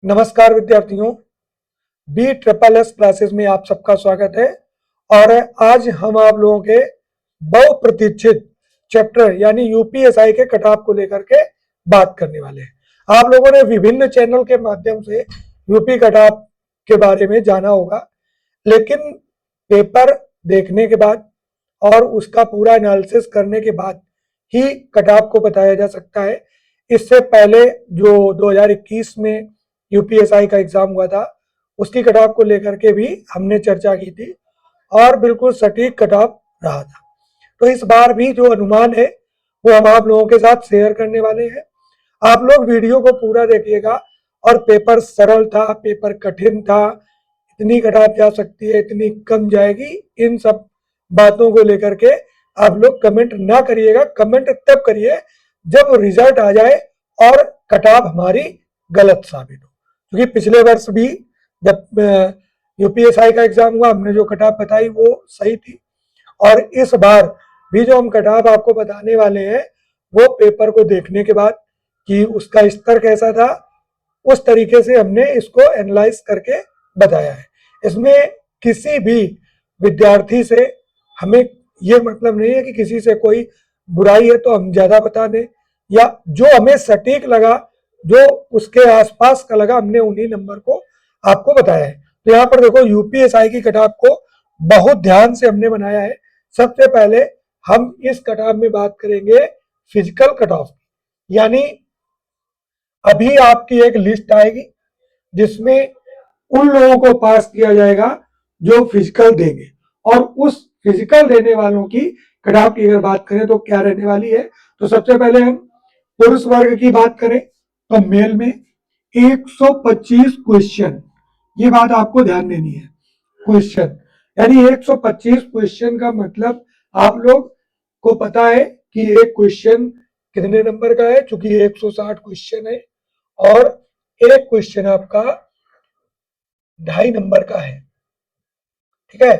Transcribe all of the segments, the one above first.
नमस्कार विद्यार्थियों, B triple S classes में आप सबका स्वागत है। और आज हम आप लोगों के बहुप्रतीक्षित चैप्टर यानी यूपीएसआई के कट ऑफ को लेकर के बात करने वाले हैं। आप लोगों ने विभिन्न चैनल के माध्यम से यूपी कट ऑफ के बारे में जाना होगा, लेकिन पेपर देखने के बाद और उसका पूरा एनालिसिस करने के बाद ही कट ऑफ को बताया जा सकता है। इससे पहले जो 2021 में यूपीएसआई का एग्जाम हुआ था, उसकी कट ऑफ को लेकर के भी हमने चर्चा की थी और बिल्कुल सटीक कट ऑफ रहा था। तो इस बार भी जो अनुमान है वो हम आप लोगों के साथ शेयर करने वाले हैं। आप लोग वीडियो को पूरा देखिएगा। और पेपर सरल था, पेपर कठिन था, इतनी कट ऑफ जा सकती है, इतनी कम जाएगी, इन सब बातों को लेकर के आप लोग कमेंट ना करिएगा। कमेंट तब करिए जब रिजल्ट आ जाए और कट ऑफ हमारी गलत साबित हो। क्योंकि पिछले वर्ष भी जब यूपीएसआई का एग्जाम हुआ, हमने जो कट ऑफ बताई वो सही थी। और इस बार भी जो हम कट ऑफ आपको बताने वाले हैं वो पेपर को देखने के बाद कि उसका स्तर कैसा था, उस तरीके से हमने इसको एनालाइज करके बताया है। इसमें किसी भी विद्यार्थी से हमें ये मतलब नहीं है कि किसी से कोई बुराई है तो हम ज्यादा बता दें, या जो हमें सटीक लगा, जो उसके आसपास का लगा, हमने उन्हीं नंबर को आपको बताया है। तो यहाँ पर देखो, यूपीएसआई की कट ऑफ को बहुत ध्यान से हमने बनाया है। सबसे पहले हम इस कट ऑफ में बात करेंगे फिजिकल कट ऑफ, यानी अभी आपकी एक लिस्ट आएगी जिसमें उन लोगों को पास किया जाएगा जो फिजिकल देंगे, और उस फिजिकल देने वालों की कट ऑफ की अगर बात करें तो क्या रहने वाली है। तो सबसे पहले हम पुरुष वर्ग की बात करें तो मेल में 125 क्वेश्चन, ये बात आपको ध्यान देनी है। क्वेश्चन यानी 125 क्वेश्चन का मतलब आप लोग को पता है कि एक क्वेश्चन कितने नंबर का है, चूंकि 160 क्वेश्चन है और एक क्वेश्चन आपका 2.5 नंबर का है। ठीक है,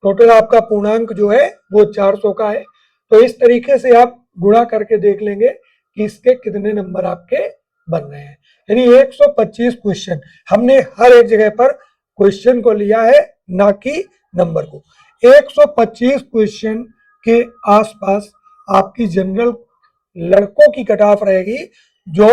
टोटल आपका पूर्णांक जो है वो 400 का है। तो इस तरीके से आप गुणा करके देख लेंगे कि इसके कितने नंबर आपके बन रहे हैं। यानी 125 क्वेश्चन हमने हर एक जगह पर क्वेश्चन को लिया है, ना कि नंबर को। 125 क्वेश्चन के आसपास आपकी जनरल लड़कों की कट ऑफ रहेगी जो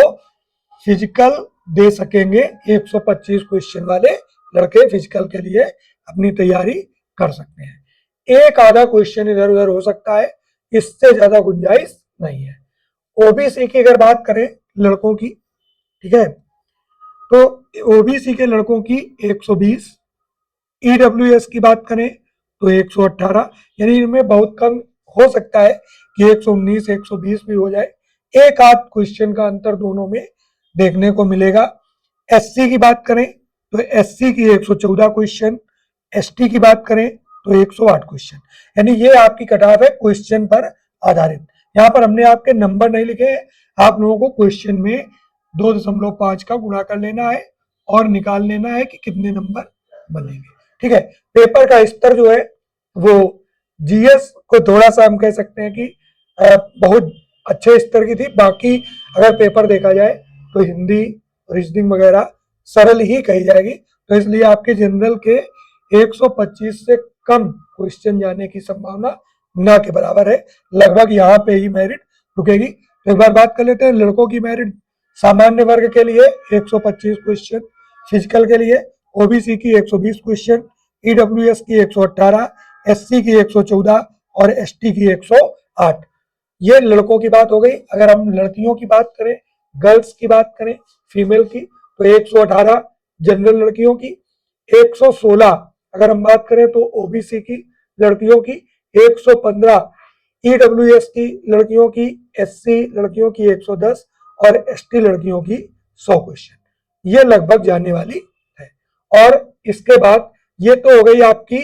फिजिकल दे सकेंगे। 125 क्वेश्चन वाले लड़के फिजिकल के लिए अपनी तैयारी कर सकते हैं। एक आधा क्वेश्चन इधर उधर हो सकता है, इससे ज्यादा गुंजाइश नहीं है। ओबीसी की अगर बात करें लड़कों की, ठीक है, तो ओबीसी के लड़कों की 120, ईडब्ल्यूएस की बात करें तो 118, यानी इनमें बहुत कम हो सकता है कि 119 120 भी हो जाए। एक आध क्वेश्चन का अंतर दोनों में देखने को मिलेगा। एससी की बात करें तो एससी की 114 क्वेश्चन, एसटी की बात करें तो 108 क्वेश्चन। यानी ये आपकी कट ऑफ है क्वेश्चन पर आधारित। यहाँ पर हमने आपके नंबर नहीं लिखे हैं, आप लोगों को क्वेश्चन में 2.5 का गुणा कर लेना है और निकाल लेना है कि कितने नंबर बनेंगे। ठीक है, पेपर का स्तर जो है वो जीएस को थोड़ा सा हम कह सकते हैं कि बहुत अच्छे स्तर की थी। बाकी अगर पेपर देखा जाए तो हिंदी, रीजनिंग वगैरह सरल ही कही जाएगी। तो इसलिए आपके जनरल के 125 से कम क्वेश्चन जाने की संभावना ना के बराबर है। लगभग यहाँ पे ही मेरिट रुकेगी। तो एक बार बात कर लेते हैं लड़कों की मेरिट। सामान्य वर्ग के लिए 125 क्वेश्चन, फिजिकल के लिए ओबीसी की 120 क्वेश्चन, ईडब्ल्यूएस की 118, एससी की 114 और एसटी की 108। ये लड़कों की बात हो गई। अगर हम लड़कियों की बात करें, गर्ल्स की बात करें, फीमेल की, तो 118 जनरल लड़कियों की, 116 अगर हम बात करें तो ओबीसी की लड़कियों की, 115 ईडब्ल्यूएस की लड़कियों की, एससी लड़कियों की 110 और एसटी लड़कियों की 100 क्वेश्चन। ये लगभग जाने वाली है। और इसके बाद ये तो हो गई आपकी,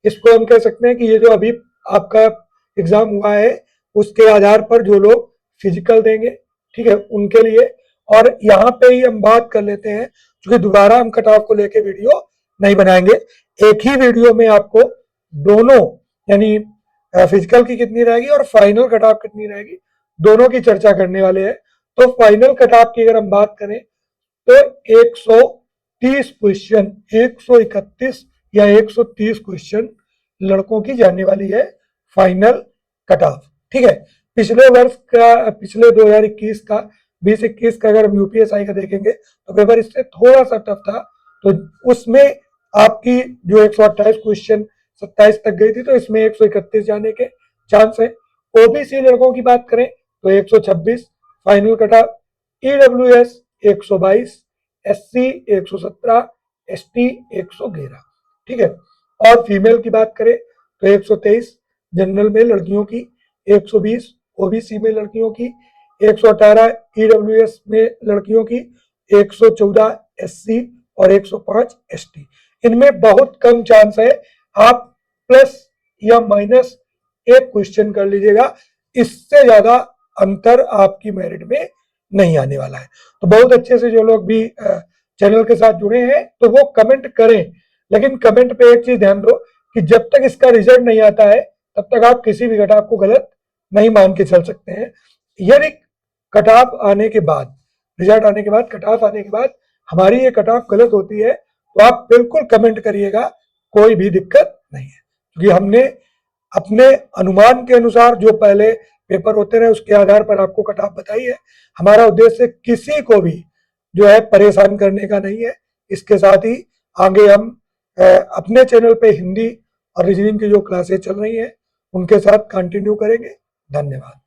इसको हम कह सकते हैं कि ये जो अभी आपका एग्जाम हुआ है उसके आधार पर जो लोग फिजिकल देंगे, ठीक है, उनके लिए। और यहाँ पे ही हम बात कर लेते हैं, क्योंकि दोबारा हम कट ऑफ को लेके वीडियो नहीं बनाएंगे। एक ही वीडियो में आपको दोनों, यानी फिजिकल की कितनी रहेगी और फाइनल कट ऑफ कितनी रहेगी, दोनों की चर्चा करने वाले हैं। तो फाइनल कट ऑफ की अगर हम बात करें तो 130 क्वेश्चन, 131 या 130 क्वेश्चन लड़कों की जाने वाली है फाइनल कट ऑफ। ठीक है, पिछले वर्ष का, पिछले 2021 का 20-21 का अगर हम यूपीएसआई का देखेंगे तो पेपर इससे थोड़ा सा टफ था, तो उसमें आपकी जो 128 क्वेश्चन 27 तक गई थी, तो इसमें 131 जाने के चांस है। ओबीसी लड़कों की बात करें तो 126 final cut off, EWS 122, SC 117, ST 111। ठीक है, और फीमेल की बात करें तो 123 जनरल में लड़कियों की, 120 ओबीसी में लड़कियों की, 118 ईडब्ल्यूएस में लड़कियों की, 114 एससी और 105 एसटी। इनमें बहुत कम चांस है, आप प्लस या माइनस एक क्वेश्चन कर लीजिएगा, इससे ज्यादा अंतर आपकी मेरिट में नहीं आने वाला है। तो बहुत अच्छे से जो लोग भी चैनल के साथ जुड़े हैं तो वो कमेंट करें, लेकिन कमेंट पे एक चीज ध्यान दो कि जब तक इसका रिजल्ट नहीं आता है तब तक आप किसी भी घटक को गलत नहीं मान के चल सकते हैं। यदि कट ऑफ आने के बाद, रिजल्ट आने के बाद, कट ऑफ आने के बाद हमारी ये कट ऑफ गलत होती है तो आप बिल्कुल कमेंट करिएगा, कोई भी दिक्कत नहीं है, क्योंकि हमने अपने अनुमान के अनुसार जो पहले पेपर होते रहे उसके आधार पर आपको कट ऑफ बताई है। हमारा उद्देश्य किसी को भी जो है परेशान करने का नहीं है। इसके साथ ही आगे हम अपने चैनल पे हिंदी और रीजनिंग की जो क्लासेस चल रही हैं उनके साथ कंटिन्यू करेंगे। धन्यवाद।